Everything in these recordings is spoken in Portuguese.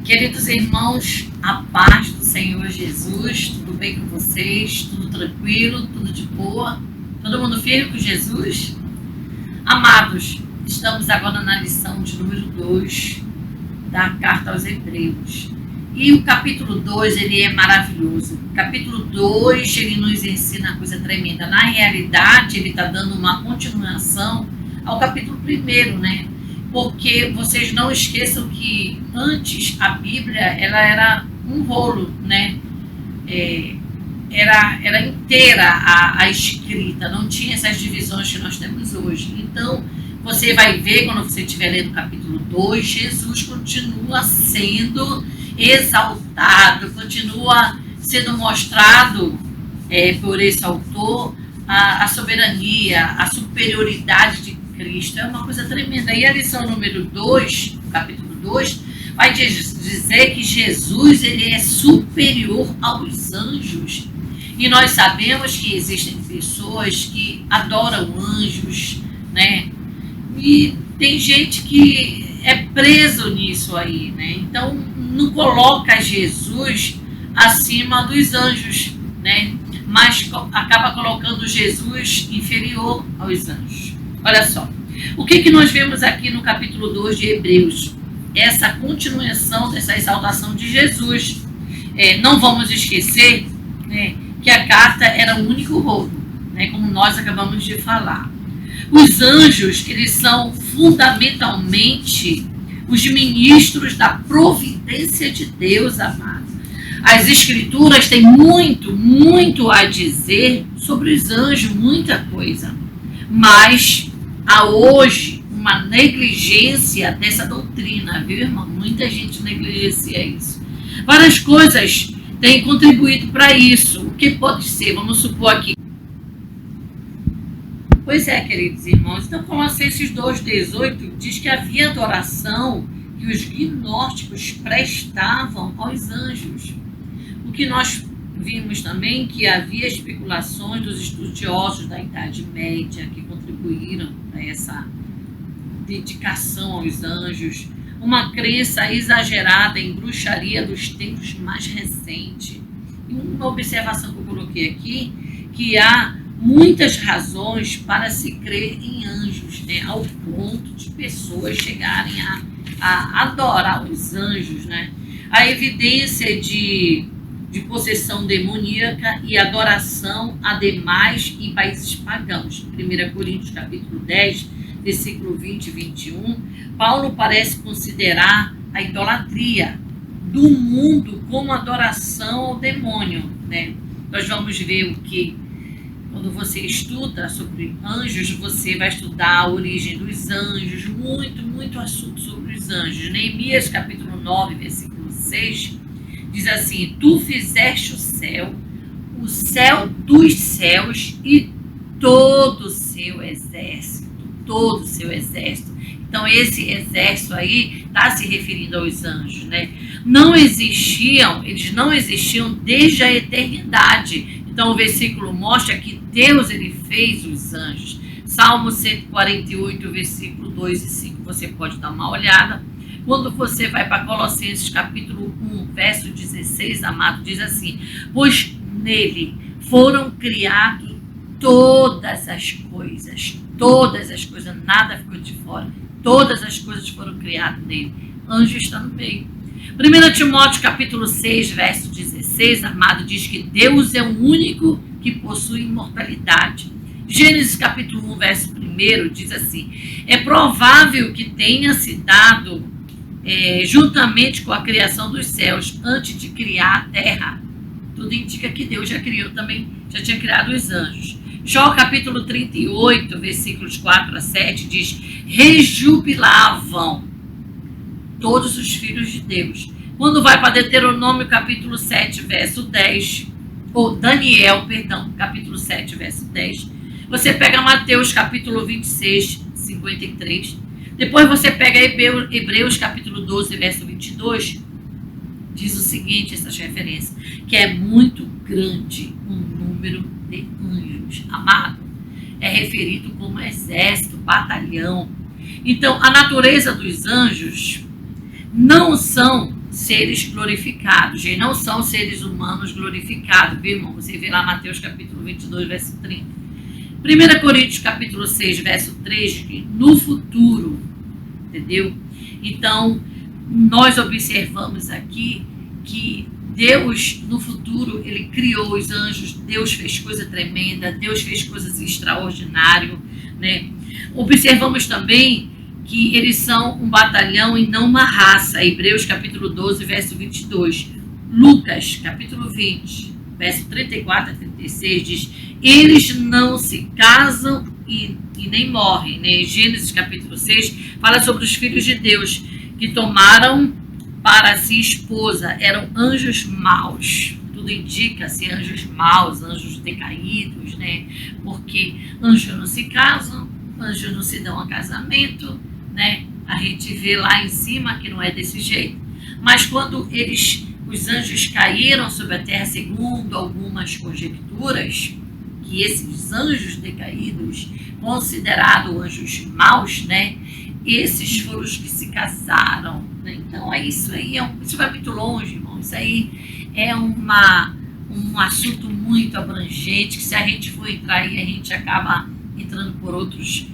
Queridos irmãos, a paz do Senhor Jesus, tudo bem com vocês? Tudo tranquilo? Tudo de boa? Todo mundo firme com Jesus? Amados, estamos agora na lição de número 2 da carta aos Hebreus. E o capítulo 2, ele é maravilhoso. O capítulo 2, ele nos ensina coisa tremenda. Na realidade, ele está dando uma continuação ao capítulo 1, né? Porque vocês não esqueçam que antes a Bíblia ela era um rolo, né? Era inteira a escrita, não tinha essas divisões que nós temos hoje. Então, você vai ver, quando você estiver lendo o capítulo 2, Jesus continua sendo exaltado, continua sendo mostrado por esse autor a soberania, a superioridade de Cristo. É uma coisa tremenda. E a lição número 2, capítulo 2, vai dizer que Jesus ele é superior aos anjos. E nós sabemos que existem pessoas que adoram anjos, né? E tem gente que é preso nisso aí, né? Então, não coloca Jesus acima dos anjos, né? Mas acaba colocando Jesus inferior aos anjos. Olha só, o que nós vemos aqui no capítulo 2 de Hebreus? Essa continuação dessa exaltação de Jesus. Não vamos esquecer, né, que a carta era o único rolo, né, como nós acabamos de falar. Os anjos, eles são fundamentalmente os ministros da providência de Deus, amado. As escrituras têm muito a dizer sobre os anjos, muita coisa. Mas há hoje uma negligência dessa doutrina, viu, irmão? Muita gente negligencia isso. Várias coisas têm contribuído para isso. O que pode ser? Vamos supor aqui. Pois é, queridos irmãos. Então, Colossenses 2,18 diz que havia adoração que os gnósticos prestavam aos anjos. O que nós vimos também que havia especulações dos estudiosos da Idade Média que contribuíram para essa dedicação aos anjos, uma crença exagerada em bruxaria dos tempos mais recentes. E uma observação que eu coloquei aqui, que há muitas razões para se crer em anjos, né, ao ponto de pessoas chegarem a adorar os anjos, né? A evidência de possessão demoníaca e adoração a demais em países pagãos. 1 Coríntios capítulo 10, versículo 20 e 21, Paulo parece considerar a idolatria do mundo como adoração ao demônio, né? Nós vamos ver o que, quando você estuda sobre anjos, você vai estudar a origem dos anjos, muito assunto sobre os anjos. Neemias capítulo 9, versículo 6, diz assim: tu fizeste o céu dos céus e todo o seu exército. Então, esse exército aí está se referindo aos anjos, né? Eles não existiam desde a eternidade. Então, o versículo mostra que Deus, ele fez os anjos. Salmo 148, versículo 2 e 5, você pode dar uma olhada. Quando você vai para Colossenses capítulo 1, verso 16, amado, diz assim: pois nele foram criados todas as coisas, nada ficou de fora, todas as coisas foram criadas nele. Anjo está no meio. 1 Timóteo capítulo 6, verso 16, amado, diz que Deus é o único que possui imortalidade. Gênesis capítulo 1, verso 1, diz assim: é provável que tenha se dado juntamente com a criação dos céus, antes de criar a terra. Tudo indica que Deus já criou também, já tinha criado os anjos. Jó capítulo 38, versículos 4 a 7, diz: rejubilavam todos os filhos de Deus. Quando vai para Deuteronômio capítulo 7, verso 10, ou Daniel, perdão, capítulo 7, verso 10, você pega Mateus capítulo 26, 53, depois você pega Hebreus capítulo 12, verso 22, diz o seguinte, essas referências, que é muito grande o número de anjos, amado, é referido como exército, batalhão. Então, a natureza dos anjos não são seres glorificados, e não são seres humanos glorificados, viu, irmão? Você vê lá Mateus capítulo 22, verso 30. 1 Coríntios capítulo 6, verso 3, que no futuro, entendeu? Então, nós observamos aqui que Deus, no futuro, ele criou os anjos, Deus fez coisa tremenda, Deus fez coisas extraordinárias, né? Observamos também que eles são um batalhão e não uma raça. Hebreus capítulo 12, verso 22. Lucas capítulo 20, verso 34 a 36 diz: eles não se casam e nem morrem, né? Gênesis capítulo 6 fala sobre os filhos de Deus que tomaram para si esposa, eram anjos maus. Tudo indica-se anjos maus, anjos decaídos, né? Porque anjos não se casam, anjos não se dão a casamento, né? A gente vê lá em cima que não é desse jeito. Mas quando os anjos caíram sobre a terra, segundo algumas conjecturas, que esses anjos decaídos, considerados anjos maus, né? Esses foram os que se casaram, né? Então, isso aí isso vai muito longe, irmão. Isso aí é um assunto muito abrangente, que se a gente for entrar aí, a gente acaba entrando por outros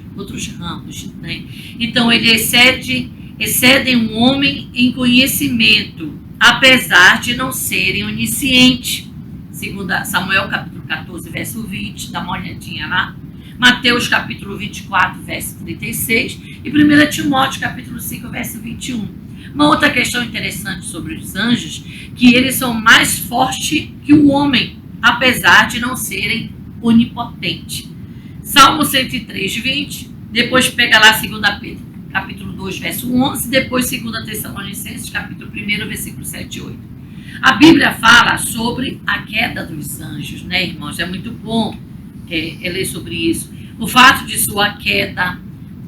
ramos, né? Então, ele excedem um homem em conhecimento, apesar de não serem oniscientes. Segundo Samuel capítulo 14, verso 20, dá uma olhadinha lá. Mateus capítulo 24, verso 36 e 1 Timóteo capítulo 5, verso 21. Uma outra questão interessante sobre os anjos, que eles são mais fortes que o homem, apesar de não serem onipotentes. Salmo 103, 20, depois pega lá 2 Pedro capítulo 2, verso 11, depois 2 Tessalonicenses capítulo 1, versículo 7 e 8. A Bíblia fala sobre a queda dos anjos, né, irmãos? É muito bom ler sobre isso. O fato de sua queda,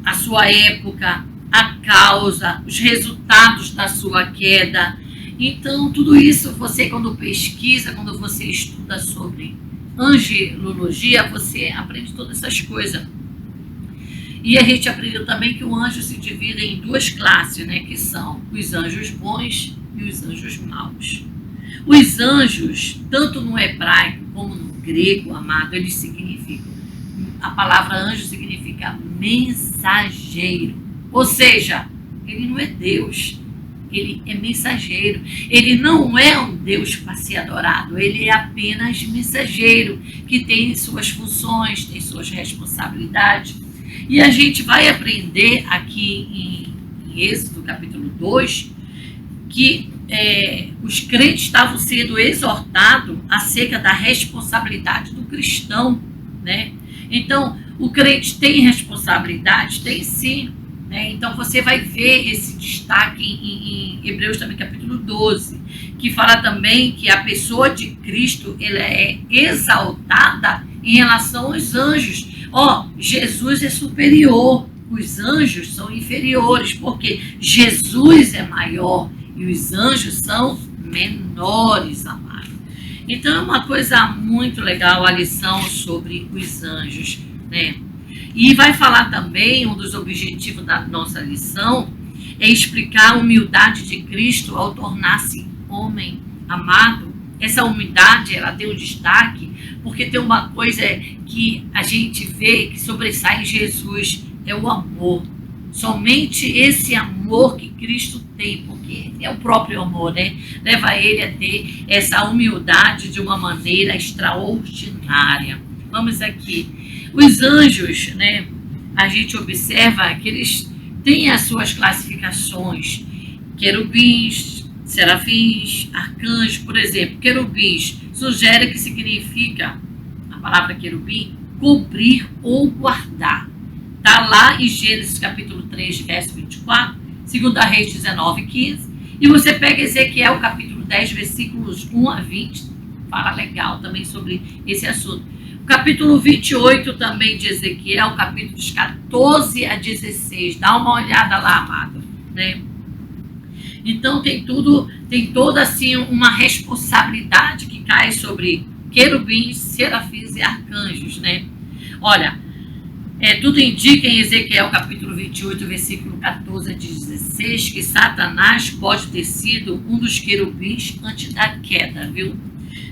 a sua época, a causa, os resultados da sua queda. Então, tudo isso, você quando pesquisa, quando você estuda sobre angelologia, você aprende todas essas coisas. E a gente aprendeu também que o anjo se divide em duas classes, né? Que são os anjos bons e os anjos maus. Os anjos, tanto no hebraico como no grego, amado, eles significam, a palavra anjo significa mensageiro. Ou seja, ele não é Deus, ele é mensageiro. Ele não é um Deus para ser adorado, ele é apenas mensageiro, que tem suas funções, tem suas responsabilidades. E a gente vai aprender aqui em Êxodo capítulo 2, que os crentes estavam sendo exortados acerca da responsabilidade do cristão, né? Então, o crente tem responsabilidade? Tem sim, né? Então, você vai ver esse destaque em Hebreus também, capítulo 12, que fala também que a pessoa de Cristo ela é exaltada em relação aos anjos. Jesus é superior, os anjos são inferiores, porque Jesus é maior e os anjos são menores, amado. Então é uma coisa muito legal a lição sobre os anjos, né? E vai falar também, um dos objetivos da nossa lição é explicar a humildade de Cristo ao tornar-se homem, amado. Essa humildade, ela tem um destaque, porque tem uma coisa que a gente vê que sobressai em Jesus, é o amor. Somente esse amor que Cristo tem, porque é o próprio amor, né? Leva ele a ter essa humildade de uma maneira extraordinária. Vamos aqui. Os anjos, né? A gente observa que eles têm as suas classificações. Querubins, serafins, arcanjos, por exemplo. Querubins sugere que significa, a palavra querubim, cobrir ou guardar. Está lá em Gênesis capítulo 3, verso 24, 2 Reis 19, 15. E você pega Ezequiel capítulo 10, versículos 1 a 20. Fala legal também sobre esse assunto. O capítulo 28 também de Ezequiel, capítulos 14 a 16. Dá uma olhada lá, amado, né? Então tem toda assim uma responsabilidade que cai sobre querubins, serafins e arcanjos, né? Olha, Tudo indica em Ezequiel capítulo 28, versículo 14 a 16, que Satanás pode ter sido um dos querubins antes da queda, viu?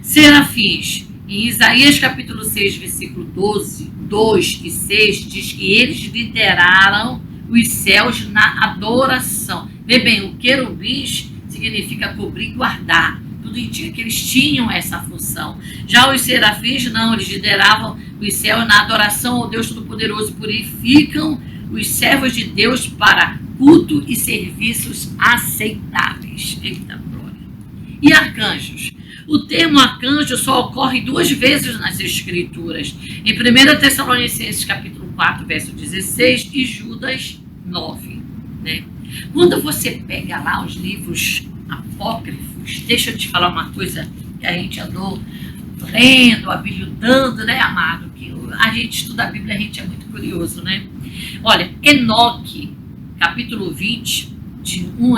Serafins, em Isaías capítulo 6, versículo 12, 2 e 6, diz que eles lideraram os céus na adoração. Vê bem, o querubins significa cobrir e guardar. Tudo indica que eles tinham essa função. Já os serafins, não, eles lideravam os céus na adoração ao Deus Todo-Poderoso, purificam os servos de Deus para culto e serviços aceitáveis. Eita, glória. E arcanjos? O termo arcanjo só ocorre 2 vezes nas Escrituras. Em 1 Tessalonicenses capítulo 4, verso 16 e Judas 9. Né? Quando você pega lá os livros apócrifos, deixa eu te falar uma coisa que a gente andou lendo, habilitando, né, amado? Que a gente estuda a Bíblia, a gente é muito curioso, né? Olha, Enoque, capítulo 20, de 1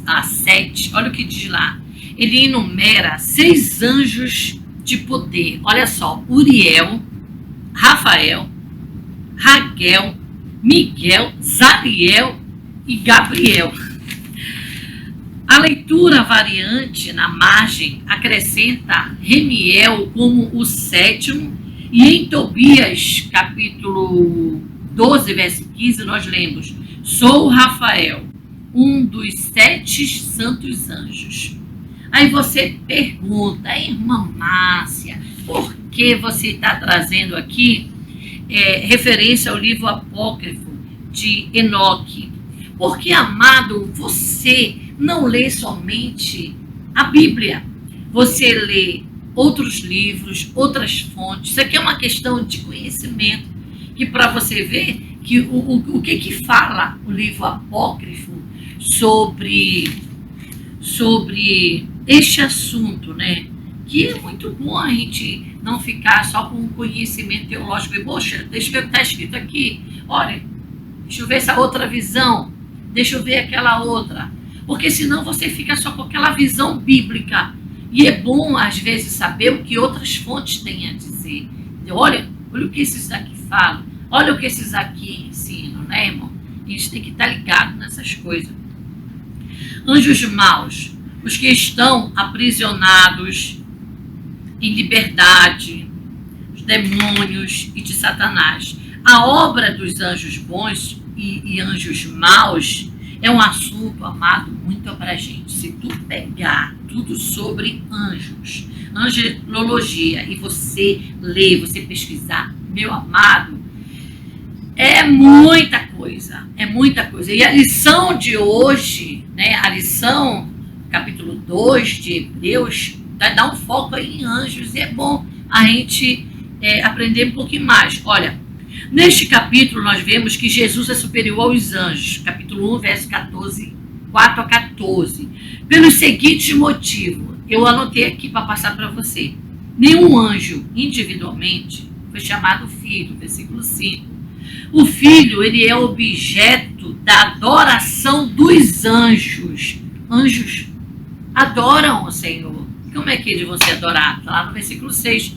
a 7, olha o que diz lá. Ele enumera 6 anjos de poder. Olha só, Uriel, Rafael, Raguel, Miguel, Zariel e Gabriel. A leitura variante na margem acrescenta Remiel como o 7º, e em Tobias, capítulo 12, verso 15, nós lemos: sou Rafael, um dos 7 santos anjos. Aí você pergunta, irmã Márcia, por que você está trazendo aqui referência ao livro apócrifo de Enoque? Porque, amado, você não lê somente a Bíblia. Você lê outros livros, outras fontes. Isso aqui é uma questão de conhecimento, que para você ver que o que fala o livro apócrifo sobre este assunto, né? Que é muito bom a gente não ficar só com um conhecimento teológico. E, poxa, deixa eu ver o que está escrito aqui. Olha, deixa eu ver essa outra visão. Deixa eu ver aquela outra. Porque senão você fica só com aquela visão bíblica. E é bom, às vezes, saber o que outras fontes têm a dizer. Olha o que esses aqui falam. Olha o que esses aqui ensinam, né, irmão? A gente tem que estar ligado nessas coisas. Anjos maus, os que estão aprisionados em liberdade, os demônios e de Satanás. A obra dos anjos bons e anjos maus é um assunto, amado, muito abrangente. Se tu pegar tudo sobre anjos, angelologia, e você ler, você pesquisar, meu amado, é muita coisa, é muita coisa. E a lição de hoje, né, a lição, capítulo 2 de Hebreus, dá um foco aí em anjos, e é bom a gente aprender um pouquinho mais. Olha, neste capítulo nós vemos que Jesus é superior aos anjos, capítulo 1, verso 4 a 14, pelos seguintes motivos. Eu anotei aqui para passar para você. Nenhum anjo individualmente foi chamado filho, versículo 5. O filho, ele é objeto da adoração dos anjos. Anjos adoram o Senhor. Como é que eles vão ser adorados? Lá no versículo 6.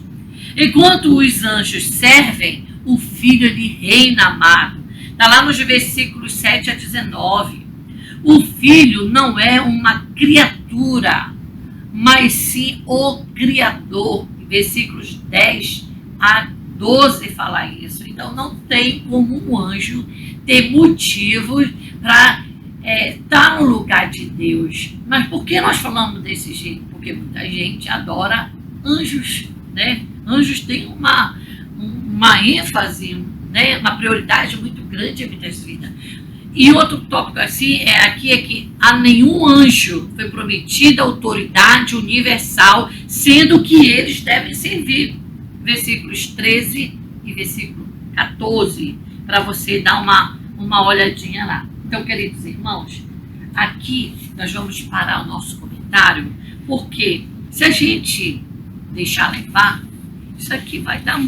Enquanto os anjos servem, o filho, ele reina, amado. Está lá nos versículos 7 a 19. O filho não é uma criatura, mas sim o Criador. Versículos 10 a 12 fala isso. Então não tem como um anjo ter motivos para estar no lugar de Deus. Mas por que nós falamos desse jeito? Porque muita gente adora anjos, né? Anjos têm uma ênfase, né? Uma prioridade muito grande em muitas vidas. E outro tópico assim é que a nenhum anjo foi prometida autoridade universal, sendo que eles devem servir. Versículos 13 e versículo 14, para você dar uma olhadinha lá. Então, queridos irmãos, aqui nós vamos parar o nosso comentário, porque se a gente deixar levar, isso aqui vai dar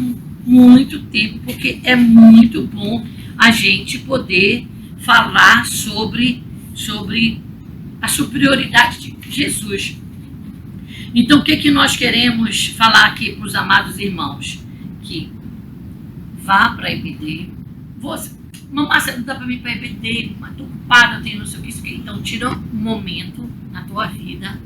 muito tempo, porque é muito bom a gente poder falar sobre a superioridade de Jesus. Então, o que nós queremos falar aqui para os amados irmãos? Que vá para a EBD, Mamãe, você não dá para mim para EBD, mas estou ocupada, eu tenho não sei o que, isso aqui. Então, tira um momento na tua vida,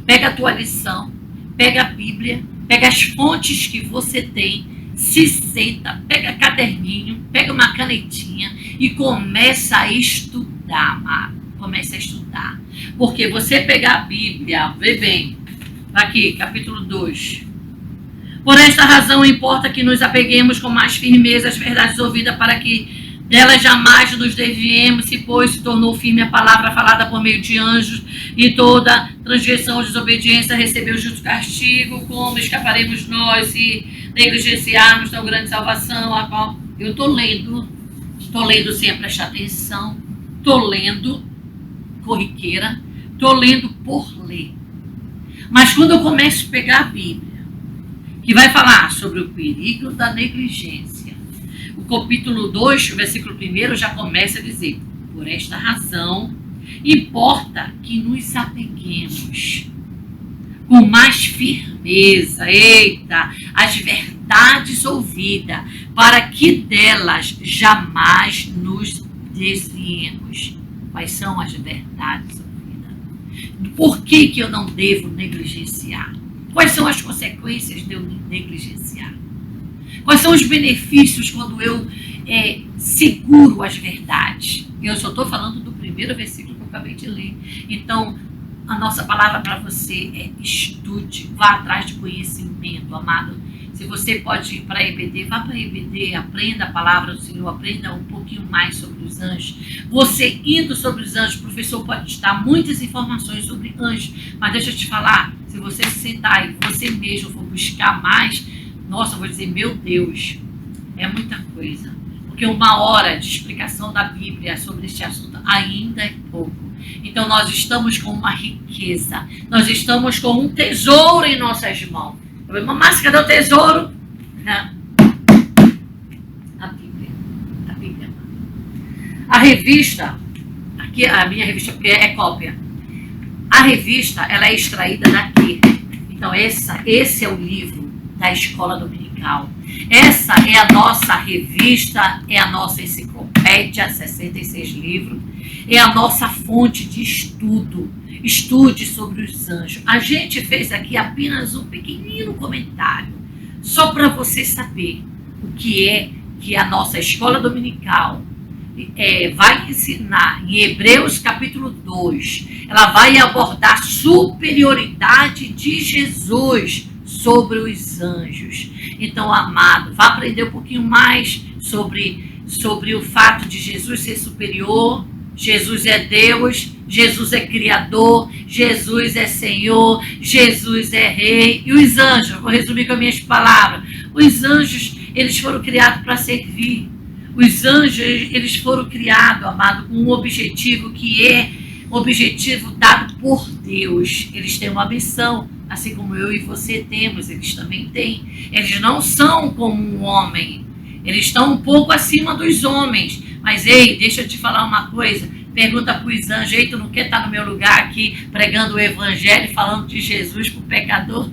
pega a tua lição, pega a Bíblia, pega as fontes que você tem, se senta, pega caderninho, pega uma canetinha e começa a estudar, amado. Começa a estudar. Porque você pegar a Bíblia, vê bem, aqui, capítulo 2. Por esta razão, importa que nos apeguemos com mais firmeza às verdades ouvidas, para que delas jamais nos desviemos, pois se tornou firme a palavra falada por meio de anjos, e toda transgressão ou desobediência recebeu justo castigo. Como escaparemos nós se negligenciarmos tão grande salvação, a qual eu estou lendo sem prestar atenção, estou lendo corriqueira, estou lendo por ler. Mas quando eu começo a pegar a Bíblia, que vai falar sobre o perigo da negligência, o capítulo 2, o versículo 1 já começa a dizer: por esta razão, importa que nos apeguemos com mais firmeza, às verdades ouvidas, para que delas jamais nos desviemos. Quais são as verdades ouvidas? Por que eu não devo negligenciar? Quais são as consequências de eu negligenciar? Quais são os benefícios quando eu seguro as verdades? Eu só estou falando do primeiro versículo que eu acabei de ler. Então, a nossa palavra para você é: estude, vá atrás de conhecimento, amado. Se você pode ir para a EBD, vá para a EBD, aprenda a palavra do Senhor, aprenda um pouquinho mais sobre os anjos. Você indo sobre os anjos, o professor pode te dar muitas informações sobre anjos, mas deixa eu te falar, se você se sentar e você mesmo for buscar mais, nossa, eu vou dizer, meu Deus, é muita coisa. Porque 1 hora de explicação da Bíblia sobre este assunto ainda é pouco. Então nós estamos com uma riqueza, nós estamos com um tesouro em nossas mãos. Mamãe, cadê o tesouro? A Bíblia. A revista, aqui a minha revista é cópia. A revista, ela é extraída daqui. Então esse é o livro da escola dominical. Essa é a nossa revista, é a nossa enciclopédia, 66 livros. É a nossa fonte de estudo. Estude sobre os anjos. A gente fez aqui apenas um pequenino comentário, só para você saber o que é que a nossa escola dominical vai ensinar em Hebreus capítulo 2. Ela vai abordar a superioridade de Jesus sobre os anjos. Então, amado, vá aprender um pouquinho mais sobre o fato de Jesus ser superior. Jesus é Deus, Jesus é Criador, Jesus é Senhor, Jesus é Rei. E os anjos, vou resumir com as minhas palavras, os anjos, eles foram criados para servir. Os anjos, eles foram criados, amado, com um objetivo que é o objetivo dado por Deus. Eles têm uma missão, assim como eu e você temos, eles também têm. Eles não são como um homem, eles estão um pouco acima dos homens. Mas, ei, deixa eu te falar uma coisa. Pergunta para os anjos: ei, tu não quer estar no meu lugar aqui pregando o evangelho, falando de Jesus para o pecador?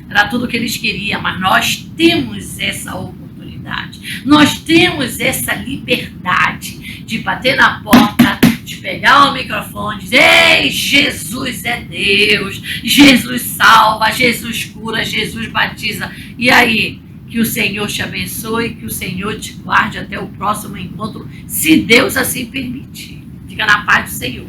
Era tudo o que eles queriam, mas nós temos essa oportunidade. Nós temos essa liberdade de bater na porta, de pegar o microfone, dizer: ei, Jesus é Deus, Jesus salva, Jesus cura, Jesus batiza. E aí? Que o Senhor te abençoe, que o Senhor te guarde até o próximo encontro, se Deus assim permitir. Fica na paz do Senhor.